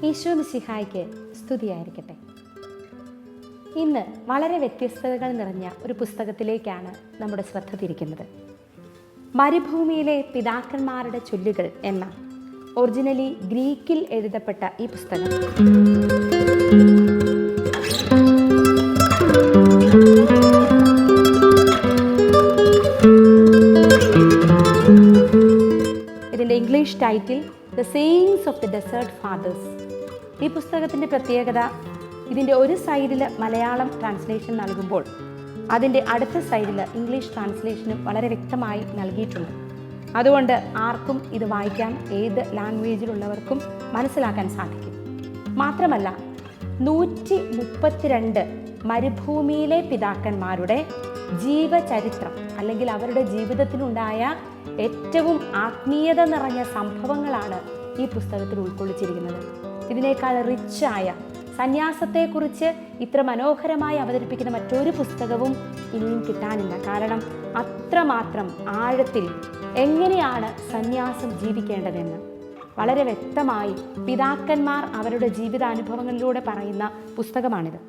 ഈശോ മിശിഹായ്ക്ക് സ്തുതിയായിരിക്കട്ടെ. ഇന്ന് വളരെ വ്യത്യസ്തതകൾ നിറഞ്ഞ ഒരു പുസ്തകത്തിലേക്കാണ് നമ്മുടെ ശ്രദ്ധ തിരിക്കുന്നത്. മരുഭൂമിയിലെ പിതാക്കന്മാരുടെ ചൊല്ലുകൾ എന്ന ഒറിജിനലി ഗ്രീക്കിൽ എഴുതപ്പെട്ട ഈ പുസ്തകം ഇതിൻ്റെ English title the sayings of the desert fathers. ഈ പുസ്തകത്തിൻ്റെ പ്രത്യേകത, ഇതിൻ്റെ ഒരു സൈഡിൽ മലയാളം ട്രാൻസ്ലേഷൻ നൽകുമ്പോൾ അതിൻ്റെ അടുത്ത സൈഡിൽ ഇംഗ്ലീഷ് ട്രാൻസ്ലേഷനും വളരെ വ്യക്തമായി നൽകിയിട്ടുണ്ട്. അതുകൊണ്ട് ആർക്കും ഇത് വായിക്കാൻ, ഏത് ലാംഗ്വേജിലുള്ളവർക്കും മനസ്സിലാക്കാൻ സാധിക്കും. മാത്രമല്ല 132 മരുഭൂമിയിലെ പിതാക്കന്മാരുടെ ജീവചരിത്രം അല്ലെങ്കിൽ അവരുടെ ജീവിതത്തിലുണ്ടായ ഏറ്റവും ആത്മീയത നിറഞ്ഞ സംഭവങ്ങളാണ് ഈ പുസ്തകത്തിൽ ഉൾക്കൊള്ളിച്ചിരിക്കുന്നത്. ഇതിനേക്കാൾ റിച്ചായ, സന്യാസത്തെക്കുറിച്ച് ഇത്ര മനോഹരമായി അവതരിപ്പിക്കുന്ന മറ്റൊരു പുസ്തകവും ഇനിയും കിട്ടാനില്ല. കാരണം അത്രമാത്രം ആഴത്തിൽ എങ്ങനെയാണ് സന്യാസം ജീവിക്കേണ്ടതെന്ന് വളരെ വ്യക്തമായി പിതാക്കന്മാർ അവരുടെ ജീവിതാനുഭവങ്ങളിലൂടെ പറയുന്ന പുസ്തകമാണിത്.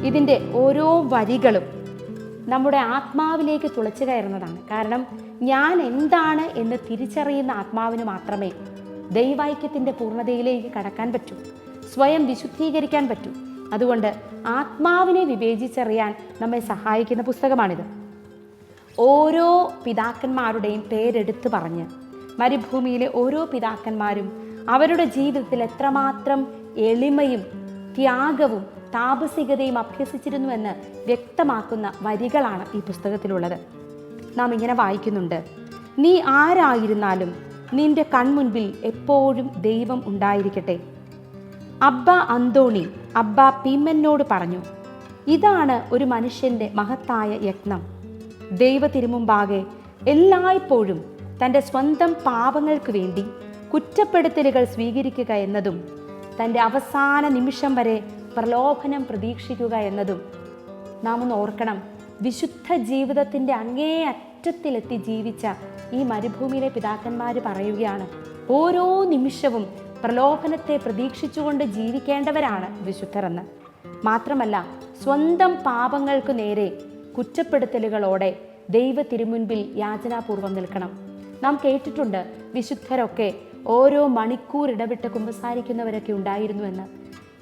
ഇതിൻ്റെ ഓരോ വരികളും നമ്മുടെ ആത്മാവിലേക്ക് തുളച്ചു കയറുന്നതാണ്. കാരണം ഞാൻ എന്താണ് എന്ന് തിരിച്ചറിയുന്ന ആത്മാവിന് മാത്രമേ ദൈവൈക്യത്തിൻ്റെ പൂർണ്ണതയിലേക്ക് കടക്കാൻ പറ്റൂ, സ്വയം വിശുദ്ധീകരിക്കാൻ പറ്റൂ. അതുകൊണ്ട് ആത്മാവിനെ വിവേചിച്ചറിയാൻ നമ്മെ സഹായിക്കുന്ന പുസ്തകമാണിത്. ഓരോ പിതാക്കന്മാരുടെയും പേരെടുത്ത് പറഞ്ഞ് മരുഭൂമിയിലെ ഓരോ പിതാക്കന്മാരും അവരുടെ ജീവിതത്തിൽ എത്രമാത്രം എളിമയും ത്യാഗവും താപസികതയും അഭ്യസിച്ചിരുന്നുവെന്ന് വ്യക്തമാക്കുന്ന വരികളാണ് ഈ പുസ്തകത്തിലുള്ളത്. നാം ഇങ്ങനെ വായിക്കുന്നുണ്ട്: നീ ആരായിരുന്നാലും നിന്റെ കൺമുൻപിൽ എപ്പോഴും ദൈവം ഉണ്ടായിരിക്കട്ടെ. അബ്ബ അന്തോണി അബ്ബ പീമ്മനോട് പറഞ്ഞു, ഇതാണ് ഒരു മനുഷ്യൻ്റെ മഹത്തായ യത്നം. ദൈവ തിരുമുമ്പാകെ എല്ലായ്പ്പോഴും തൻ്റെ സ്വന്തം പാപങ്ങൾക്ക് വേണ്ടി കുറ്റപ്പെടുത്തലുകൾ സ്വീകരിക്കുക എന്നതും തൻ്റെ അവസാന നിമിഷം വരെ പ്രലോഭനം പ്രതീക്ഷിക്കുക എന്നതും നാം ഒന്ന് ഓർക്കണം. വിശുദ്ധ ജീവിതത്തിൻ്റെ അങ്ങേ അറ്റത്തിലെത്തി ജീവിച്ച ഈ മരുഭൂമിയിലെ പിതാക്കന്മാർ പറയുകയാണ്, ഓരോ നിമിഷവും പ്രലോഭനത്തെ പ്രതീക്ഷിച്ചുകൊണ്ട് ജീവിക്കേണ്ടവരാണ് വിശുദ്ധരെന്ന്. മാത്രമല്ല, സ്വന്തം പാപങ്ങൾക്ക് നേരെ കുറ്റപ്പെടുത്തലുകളോടെ ദൈവ തിരുമുൻപിൽ യാചനാപൂർവം നിൽക്കണം. നാം കേട്ടിട്ടുണ്ട്, വിശുദ്ധരൊക്കെ ഓരോ മണിക്കൂർ ഇടവിട്ട് കുമ്പസാരിക്കുന്നവരൊക്കെ ഉണ്ടായിരുന്നുവെന്ന്.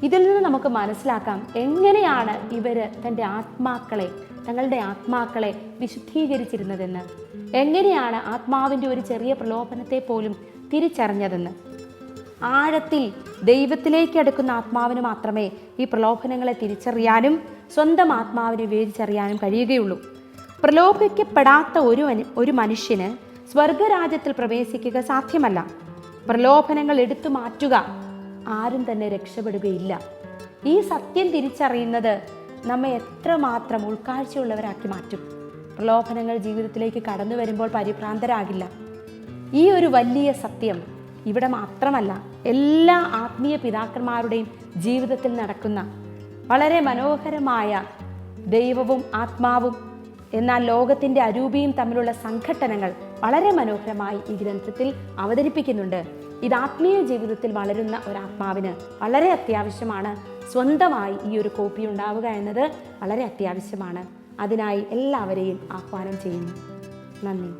ഇതിൽ നിന്ന് നമുക്ക് മനസ്സിലാക്കാം എങ്ങനെയാണ് ഇവർ തങ്ങളുടെ ആത്മാക്കളെ വിശുദ്ധീകരിച്ചിരുന്നതെന്ന്, എങ്ങനെയാണ് ആത്മാവിൻ്റെ ഒരു ചെറിയ പ്രലോഭനത്തെ പോലും തിരിച്ചറിഞ്ഞതെന്ന്. ആഴത്തിൽ ദൈവത്തിലേക്ക് അടുക്കുന്ന ആത്മാവിന് മാത്രമേ ഈ പ്രലോഭനങ്ങളെ തിരിച്ചറിയാനും സ്വന്തം ആത്മാവിനെ വിവേചിച്ചറിയാനും കഴിയുകയുള്ളൂ. പ്രലോഭിക്കപ്പെടാത്ത ഒരു മനുഷ്യന് സ്വർഗരാജ്യത്തിൽ പ്രവേശിക്കുക സാധ്യമല്ല. പ്രലോഭനങ്ങൾ എടുത്തു മാറ്റുക ആരും തന്നെ രക്ഷപ്പെടുകയില്ല. ഈ സത്യം തിരിച്ചറിയുന്നത് നമ്മെ എത്രമാത്രം ഉൾക്കാഴ്ചയുള്ളവരാക്കി മാറ്റും. പ്രലോഭനങ്ങൾ ജീവിതത്തിലേക്ക് കടന്നു വരുമ്പോൾ പരിഭ്രാന്തരാകില്ല. ഈ ഒരു വലിയ സത്യം ഇവിടെ മാത്രമല്ല, എല്ലാ ആത്മീയ പിതാക്കന്മാരുടെയും ജീവിതത്തിൽ നടക്കുന്ന വളരെ മനോഹരമായ ദൈവവും ആത്മാവും എന്നാൽ ലോകത്തിൻ്റെ അരൂപിയും തമ്മിലുള്ള സംഘട്ടനങ്ങൾ വളരെ മനോഹരമായി ഈ ഗ്രന്ഥത്തിൽ അവതരിപ്പിക്കുന്നുണ്ട്. ഇത് ആത്മീയ ജീവിതത്തിൽ വളരുന്ന ഒരാത്മാവിന് വളരെ അത്യാവശ്യമാണ്. സ്വന്തമായി ഈ ഒരു കോപ്പി ഉണ്ടാവുക എന്നത് വളരെ അത്യാവശ്യമാണ്. അതിനായി എല്ലാവരെയും ആഹ്വാനം ചെയ്യുന്നു. നന്ദി.